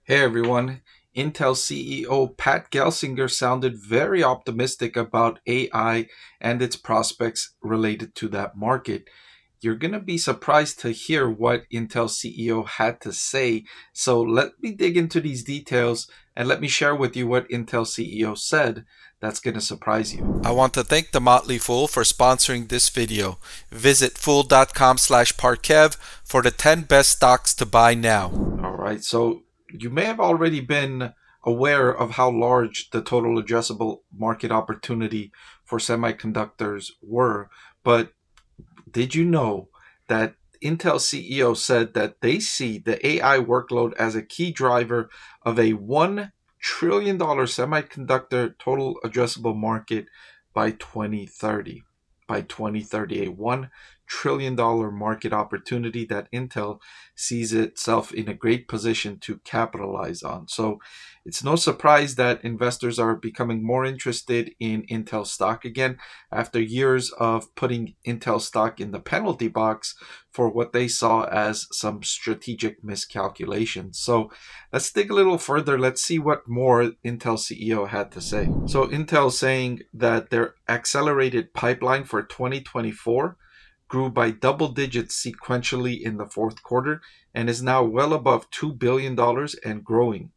Hey everyone, Intel CEO Pat Gelsinger sounded very optimistic about AI and its prospects related to that market. You're going to be surprised to hear what Intel CEO had to say. So let me dig into these details and let me share with you what Intel CEO said. That's going to surprise you. I want to thank the Motley Fool for sponsoring this video. Visit fool.com/Parkev for the 10 best stocks to buy now. All right, so you may have already been aware of how large the total addressable market opportunity for semiconductors were, but did you know that Intel CEO said that they see the AI workload as a key driver of a $1 trillion semiconductor total addressable market by 2030? By 2030, a $1 trillion market opportunity that Intel sees itself in a great position to capitalize on. So it's no surprise that investors are becoming more interested in Intel stock again after years of putting Intel stock in the penalty box for what they saw as some strategic miscalculations. So let's dig a little further. Let's see what more Intel CEO had to say. So Intel saying that their accelerated pipeline for 2024 grew by double digits sequentially in the fourth quarter and is now well above $2 billion and growing.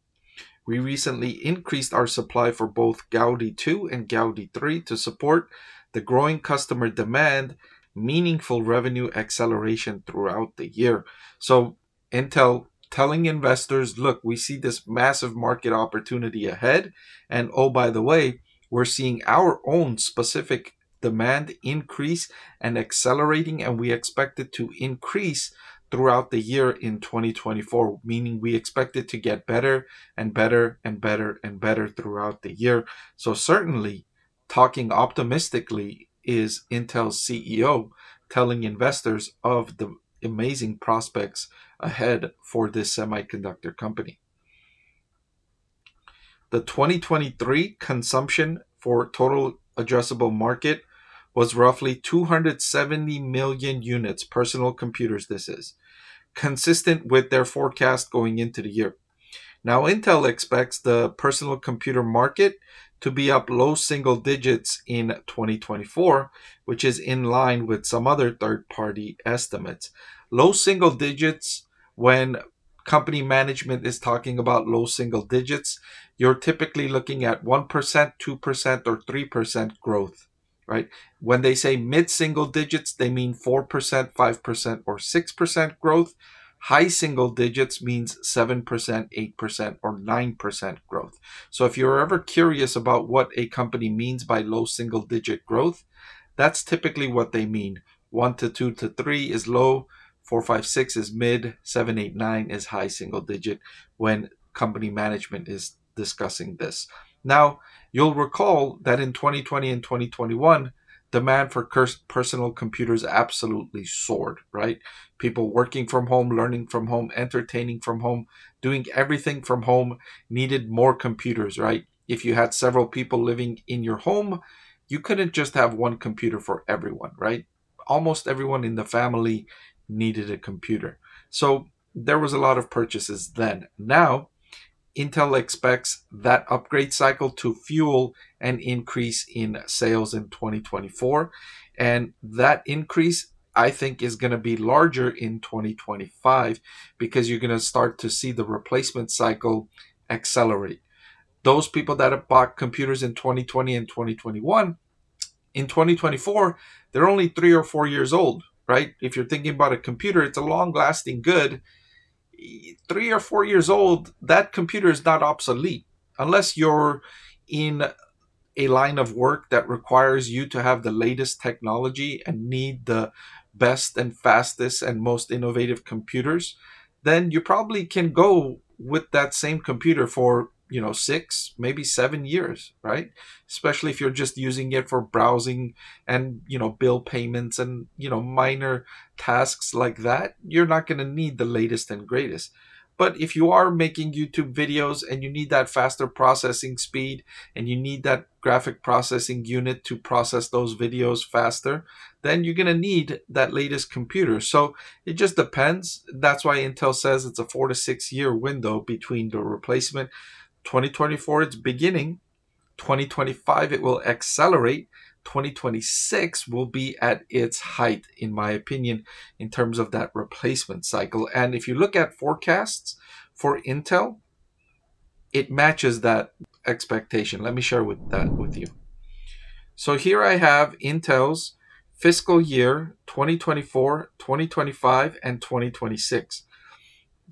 We recently increased our supply for both Gaudi 2 and Gaudi 3 to support the growing customer demand, meaningful revenue acceleration throughout the year. So Intel telling investors, look, we see this massive market opportunity ahead. And oh, by the way, we're seeing our own specific demand increase and accelerating, and we expect it to increase throughout the year in 2024, meaning we expect it to get better and better and better and better throughout the year. So certainly talking optimistically is Intel's CEO telling investors of the amazing prospects ahead for this semiconductor company. The 2023 consumption for total addressable market was roughly 270 million units, personal computers this is, consistent with their forecast going into the year. Now, Intel expects the personal computer market to be up low single digits in 2024, which is in line with some other third-party estimates. Low single digits, when company management is talking about low single digits, you're typically looking at 1%, 2%, or 3% growth, right? When they say mid-single digits, they mean 4%, 5%, or 6% growth. High single digits means 7%, 8%, or 9% growth. So if you're ever curious about what a company means by low single digit growth, that's typically what they mean. 1 to 2 to 3 is low, 4, 5, 6 is mid, 7, 8, 9 is high single digit when company management is discussing this. Now, you'll recall that in 2020 and 2021, demand for personal computers absolutely soared, right? People working from home, learning from home, entertaining from home, doing everything from home needed more computers, right? If you had several people living in your home, you couldn't just have one computer for everyone, right? Almost everyone in the family needed a computer. So there was a lot of purchases then. Now, Intel expects that upgrade cycle to fuel an increase in sales in 2024. And that increase, I think, is going to be larger in 2025 because you're going to start to see the replacement cycle accelerate. Those people that have bought computers in 2020 and 2021, in 2024, they're only 3 or 4 years old, right? If you're thinking about a computer, it's a long-lasting good. 3 or 4 years old, that computer is not obsolete unless you're in a line of work that requires you to have the latest technology and need the best and fastest and most innovative computers. Then you probably can go with that same computer for 6, maybe 7 years, right? Especially if you're just using it for browsing and, bill payments and, minor tasks like that. You're not going to need the latest and greatest. But if you are making YouTube videos and you need that faster processing speed and you need that graphic processing unit to process those videos faster, then you're going to need that latest computer. So it just depends. That's why Intel says it's a 4 to 6 year window between the replacement. 2024, it's beginning. 2025, it will accelerate. 2026 will be at its height, in my opinion, in terms of that replacement cycle. And if you look at forecasts for Intel, it matches that expectation. Let me share that with you. So here I have Intel's fiscal year 2024, 2025, and 2026.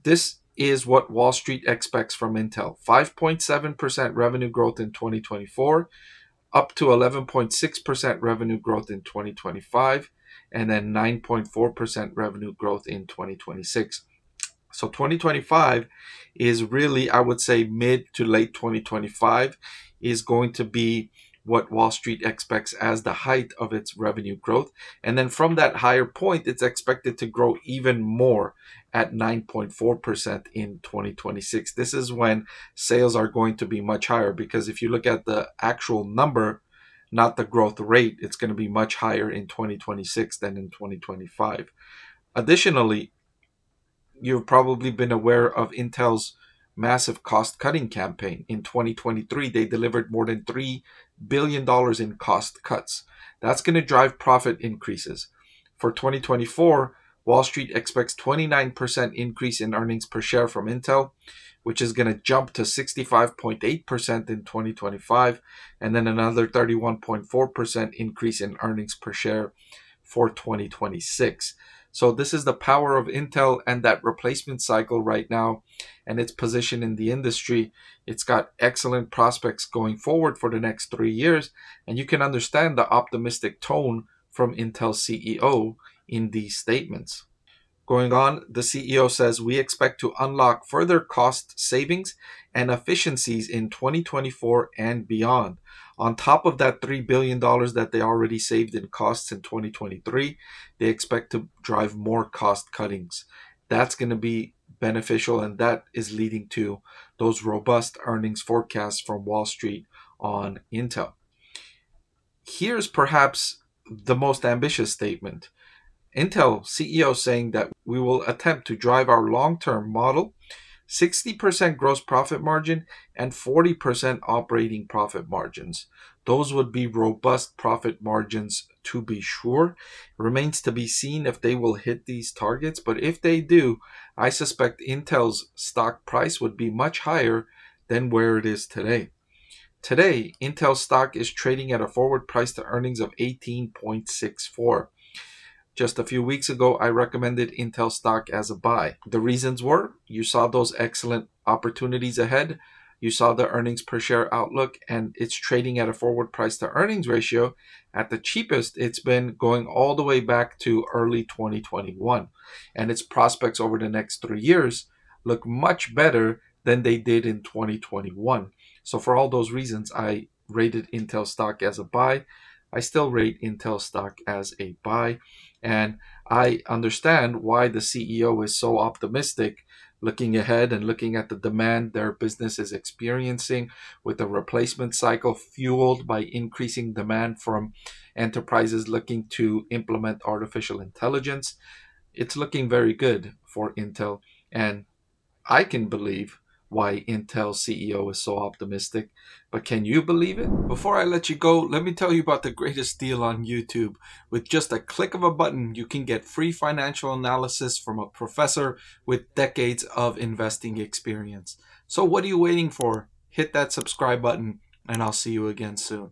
This is what Wall Street expects from Intel. 5.7% revenue growth in 2024, up to 11.6% revenue growth in 2025, and then 9.4% revenue growth in 2026. So 2025 is really, I would say, mid to late 2025 is going to be what Wall Street expects as the height of its revenue growth. And then from that higher point, it's expected to grow even more at 9.4% in 2026. This is when sales are going to be much higher, because if you look at the actual number, not the growth rate, it's going to be much higher in 2026 than in 2025. Additionally, you've probably been aware of Intel's massive cost-cutting campaign. In 2023, they delivered more than $3 billion in cost cuts. That's going to drive profit increases. For 2024, Wall Street expects 29% increase in earnings per share from Intel, which is going to jump to 65.8% in 2025, and then another 31.4% increase in earnings per share for 2026. So this is the power of Intel and that replacement cycle right now and its position in the industry. It's got excellent prospects going forward for the next 3 years, and you can understand the optimistic tone from Intel's CEO in these statements. Going on, the CEO says, we expect to unlock further cost savings and efficiencies in 2024 and beyond. On top of that $3 billion that they already saved in costs in 2023, they expect to drive more cost cuttings. That's going to be beneficial, and that is leading to those robust earnings forecasts from Wall Street on Intel. Here's perhaps the most ambitious statement. Intel CEO saying that we will attempt to drive our long-term model, 60% gross profit margin and 40% operating profit margins. Those would be robust profit margins, to be sure. It remains to be seen if they will hit these targets, but if they do, I suspect Intel's stock price would be much higher than where it is today. Today, Intel stock is trading at a forward price to earnings of 18.64. Just a few weeks ago, I recommended Intel stock as a buy. The reasons were, you saw those excellent opportunities ahead, you saw the earnings per share outlook, and it's trading at a forward price to earnings ratio at the cheapest it's been going all the way back to early 2021. And its prospects over the next 3 years look much better than they did in 2021. So for all those reasons, I rated Intel stock as a buy. I still rate Intel stock as a buy, and I understand why the CEO is so optimistic looking ahead and looking at the demand their business is experiencing with a replacement cycle fueled by increasing demand from enterprises looking to implement artificial intelligence. It's looking very good for Intel, and I can believe why Intel CEO is so optimistic, but can you believe it? Before I let you go, let me tell you about the greatest deal on YouTube. With just a click of a button, you can get free financial analysis from a professor with decades of investing experience. So what are you waiting for? Hit that subscribe button, and I'll see you again soon.